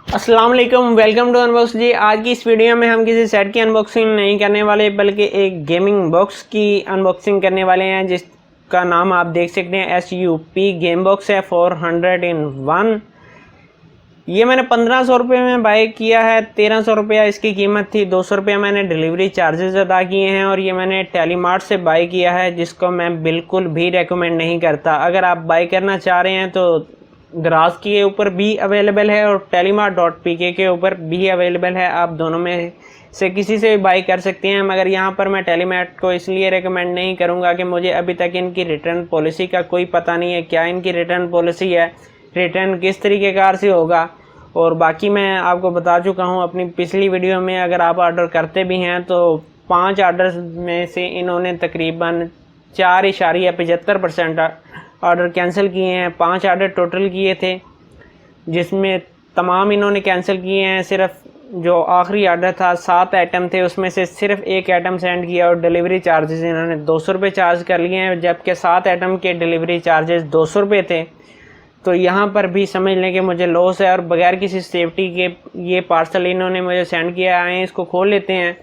अस्सलाम वालेकुम, welcome to unbox जी। आज की इस वीडियो में हम किसी सेट की अनबॉक्सिंग नहीं करने वाले बल्कि एक गेमिंग बॉक्स की अनबॉक्सिंग करने वाले हैं जिसका नाम आप देख सकते हैं SUP गेम बॉक्स है 400 in 1। ये मैंने 1500 रुपये में बाय किया है। 1300 रुपया इसकी कीमत थी। 200 रुपया मैंने डिलीवरी चार्जेस अदा किए हैं और ये मैंने टेलीमार्ट से बाय किया है, जिसको मैं बिल्कुल भी रेकमेंड नहीं करता। अगर आप बाय करना चाह रहे हैं तो दराज के ऊपर भी अवेलेबल है और telemart.pk के ऊपर भी अवेलेबल है। आप दोनों में से किसी से भी बाई कर सकते हैं, मगर यहाँ पर मैं टेलीमार्ट को इसलिए रेकमेंड नहीं करूँगा कि मुझे अभी तक इनकी रिटर्न पॉलिसी का कोई पता नहीं है। क्या इनकी रिटर्न पॉलिसी है, रिटर्न किस तरीके कार से होगा, और बाकी मैं आपको बता चुका हूँ अपनी पिछली वीडियो में। अगर आप ऑर्डर करते भी हैं तो 5 ऑर्डर में से इन्होंने तकरीबन 4.75% ऑर्डर कैंसिल किए हैं। 5 ऑर्डर टोटल किए थे, जिसमें तमाम इन्होंने कैंसिल किए हैं। सिर्फ जो आखिरी ऑर्डर था 7 आइटम थे, उसमें से सिर्फ 1 आइटम सेंड किया और डिलीवरी चार्जेस इन्होंने 200 रुपये चार्ज कर लिए हैं, जबकि 7 आइटम के डिलीवरी चार्जेस 200 रुपये थे। तो यहाँ पर भी समझ लें कि मुझे लॉस है और बगैर किसी सेफ्टी के ये पार्सल इन्होंने मुझे सेंड किया है। इसको खोल लेते हैं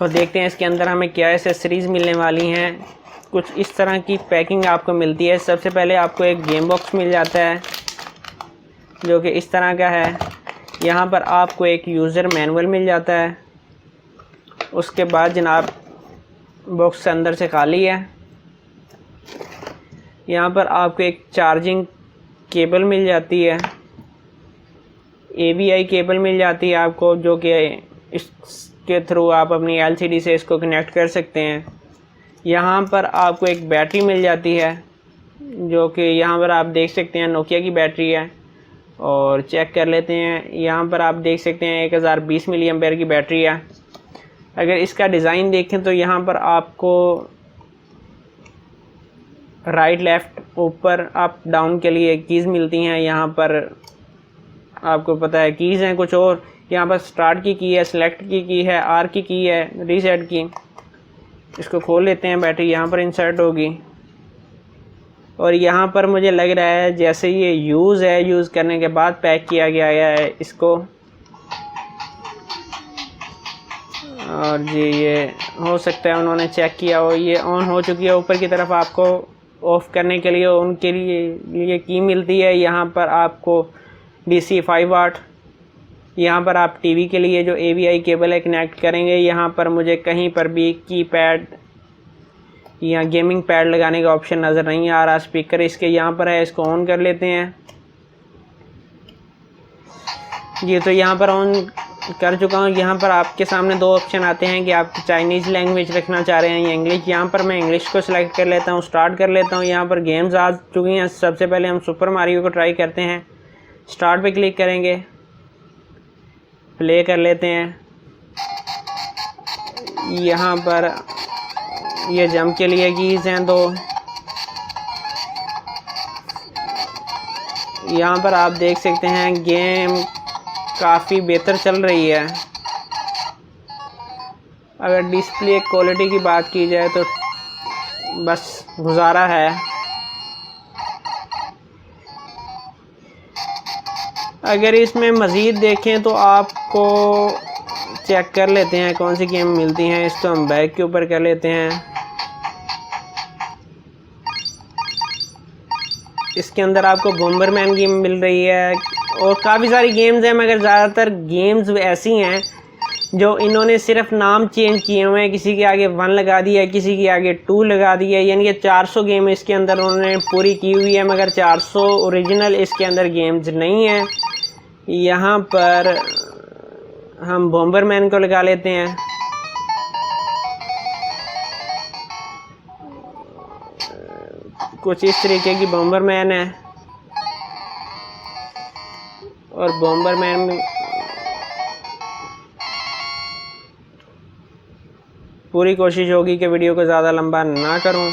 और देखते हैं इसके अंदर हमें क्या एसेसरीज़ मिलने वाली हैं। कुछ इस तरह की पैकिंग आपको मिलती है। सबसे पहले आपको एक गेम बॉक्स मिल जाता है जो कि इस तरह का है। यहाँ पर आपको एक यूज़र मैनुअल मिल जाता है। उसके बाद जनाब बॉक्स अंदर से खाली है। यहाँ पर आपको एक चार्जिंग केबल मिल जाती है, AVI केबल मिल जाती है आपको, जो कि इसके थ्रू आप अपनी LCD से इसको कनेक्ट कर सकते हैं। यहाँ पर आपको एक बैटरी मिल जाती है, जो कि यहाँ पर आप देख सकते हैं नोकिया की बैटरी है। और चेक कर लेते हैं, यहाँ पर आप देख सकते हैं 1020 मिली एम्पेयर की बैटरी है। अगर इसका डिज़ाइन देखें तो यहाँ पर आपको राइट लेफ़्ट ऊपर अप डाउन के लिए कीज़ मिलती हैं। यहाँ पर आपको पता है कीज़ हैं कुछ और। यहाँ पर स्टार्ट की है, सेलेक्ट की है, R की है, रीसेट की। इसको खोल लेते हैं, बैटरी यहाँ पर इंसर्ट होगी। और यहाँ पर मुझे लग रहा है जैसे ये यूज़ है, यूज़ करने के बाद पैक किया गया है इसको। और जी ये हो सकता है उन्होंने चेक किया हो, ये ऑन हो चुकी है। ऊपर की तरफ आपको ऑफ़ करने के लिए उनके लिए की मिलती है। यहाँ पर आपको DC 5 वाट। यहाँ पर आप टीवी के लिए जो AVI केबल है कनेक्ट करेंगे। यहाँ पर मुझे कहीं पर भी कीपैड या गेमिंग पैड लगाने का ऑप्शन नज़र नहीं आ रहा। स्पीकर इसके यहाँ पर है, इसको ऑन कर लेते हैं। ये तो यहाँ पर ऑन कर चुका हूँ। यहाँ पर आपके सामने 2 ऑप्शन आते हैं कि आप चाइनीज़ लैंग्वेज रखना चाह रहे हैं या इंग्लिश। यहाँ पर मैं इंग्लिश को सिलेक्ट कर लेता हूँ, स्टार्ट कर लेता हूँ। यहाँ पर गेम्स आ चुकी हैं। सबसे पहले हम सुपर मारियो को ट्राई करते हैं। स्टार्ट पे क्लिक करेंगे, प्ले कर लेते हैं। यहाँ पर ये जंप के लिए कीज़ हैं 2। यहाँ पर आप देख सकते हैं गेम काफ़ी बेहतर चल रही है। अगर डिस्प्ले क्वालिटी की बात की जाए तो बस गुजारा है। अगर इसमें मज़ीद देखें तो आपको चेक कर लेते हैं कौन सी गेम मिलती हैं। इसको हम बैक के ऊपर कर लेते हैं। इसके अंदर आपको बॉम्बरमैन गेम मिल रही है और काफ़ी सारी गेम्स हैं, मगर ज़्यादातर गेम्स ऐसी हैं जो इन्होंने सिर्फ नाम चेंज किए हुए हैं। किसी के आगे 1 लगा दिया, किसी के आगे 2 लगा दिया। यानी कि 400 गेम इसके अंदर उन्होंने पूरी की हुई है, मगर 400 ओरिजिनल इसके अंदर गेम्स नहीं हैं। यहाँ पर हम बॉम्बरमैन को लगा लेते हैं। कुछ इस तरीके की बॉम्बरमैन है और बॉम्बरमैन में पूरी कोशिश होगी कि वीडियो को ज़्यादा लंबा ना करूं।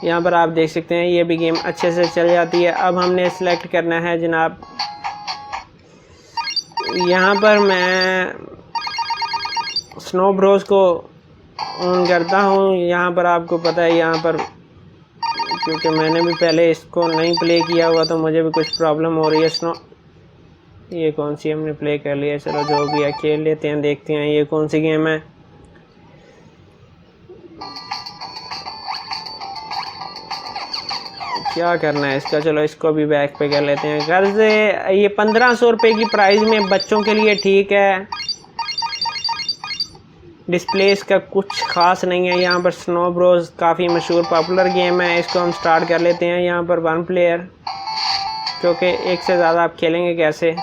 यहाँ पर आप देख सकते हैं ये भी गेम अच्छे से चल जाती है। अब हमने सेलेक्ट करना है जनाब, यहाँ पर मैं स्नो ब्रोस को ऑन करता हूँ। यहाँ पर आपको पता है यहाँ पर क्योंकि मैंने भी पहले इसको नहीं प्ले किया हुआ तो मुझे भी कुछ प्रॉब्लम हो रही है। स्नो ये कौन सी हमने प्ले कर लिया, चलो जो भी है खेल लेते हैं, देखते हैं ये कौन सी गेम है। क्या करना है इसका, चलो इसको भी बैक पे कर लेते हैं। गर्ज ये 1500 रुपये की प्राइस में बच्चों के लिए ठीक है। डिस्प्ले इसका कुछ ख़ास नहीं है। यहाँ पर स्नो ब्रोज काफ़ी मशहूर पॉपुलर गेम है, इसको हम स्टार्ट कर लेते हैं। यहाँ पर 1 प्लेयर, क्योंकि एक से ज़्यादा आप खेलेंगे कैसे।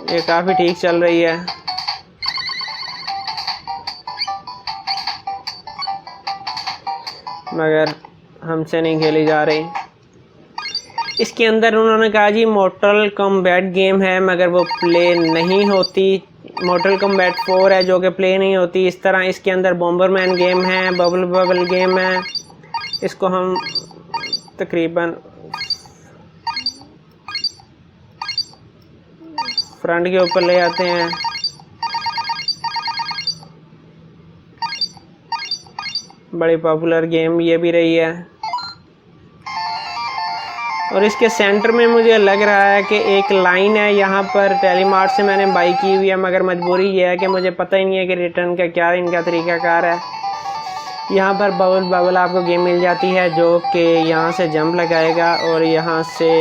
ये काफ़ी ठीक चल रही है। मगर हमसे नहीं खेली जा रही। इसके अंदर उन्होंने कहा जी मोर्टल कॉम्बैट गेम है, मगर वो प्ले नहीं होती। मोर्टल कॉम्बैट 4 है जो कि प्ले नहीं होती। इस तरह इसके अंदर बॉम्बरमैन गेम है, बबल गेम है। इसको हम तकरीबन फ्रंट के ऊपर ले आते हैं। बड़ी पॉपुलर गेम ये भी रही है। और इसके सेंटर में मुझे लग रहा है कि एक लाइन है। यहाँ पर टेलीमार्ट से मैंने बाई की हुई है, मगर मजबूरी ये है कि मुझे पता ही नहीं है कि रिटर्न का क्या इनका तरीक़ाकार है। यहाँ पर बबल आपको गेम मिल जाती है जो कि यहाँ से जंप लगाएगा और यहाँ से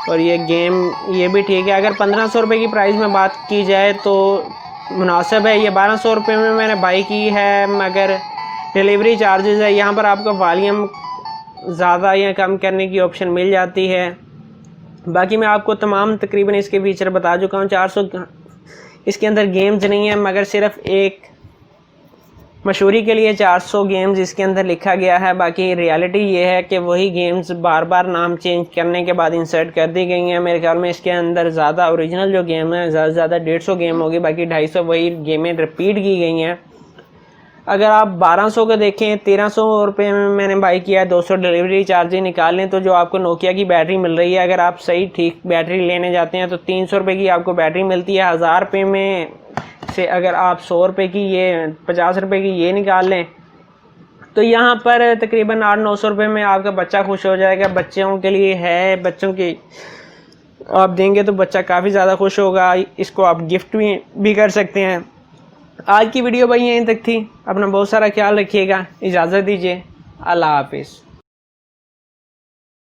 और ये गेम ये भी ठीक है। अगर 1500 रुपये की प्राइस में बात की जाए तो मुनासिब है। ये 1200 रुपये में मैंने बाई की है, मगर डिलीवरी चार्जेस है। यहाँ पर आपको वॉल्यूम ज़्यादा या कम करने की ऑप्शन मिल जाती है। बाकी मैं आपको तमाम तकरीबन इसके फीचर बता चुका हूँ। 400 इसके अंदर गेम्स नहीं है, मगर सिर्फ एक मशहूरी के लिए 400 गेम्स इसके अंदर लिखा गया है। बाकी रियलिटी ये है कि वही गेम्स बार बार नाम चेंज करने के बाद इंसर्ट कर दी गई हैं। मेरे ख्याल में इसके अंदर ज़्यादा ओरिजिनल जो गेम है ज़्यादा से ज़्यादा 150 गेम होगी, बाकी 250 वही गेमें रिपीट की गई हैं। अगर आप 1200 का देखें, 1300 रुपये में मैंने बाई किया है। 200 डिलीवरी चार्जेस निकाल लें तो जो आपको नोकिया की बैटरी मिल रही है, अगर आप सही ठीक बैटरी लेने जाते हैं तो 300 रुपये की आपको बैटरी मिलती है। 1000 रुपये में से अगर आप 100 रुपये की ये 50 रुपये की ये निकाल लें तो यहाँ पर तकरीबन 800-900 रुपये में आपका बच्चा खुश हो जाएगा। बच्चों के लिए है, बच्चों की आप देंगे तो बच्चा काफ़ी ज़्यादा खुश होगा। इसको आप गिफ्ट भी कर सकते हैं। आज की वीडियो भाई यहीं तक थी। अपना बहुत सारा ख्याल रखिएगा। इजाज़त दीजिए। अल्लाह हाफिज़।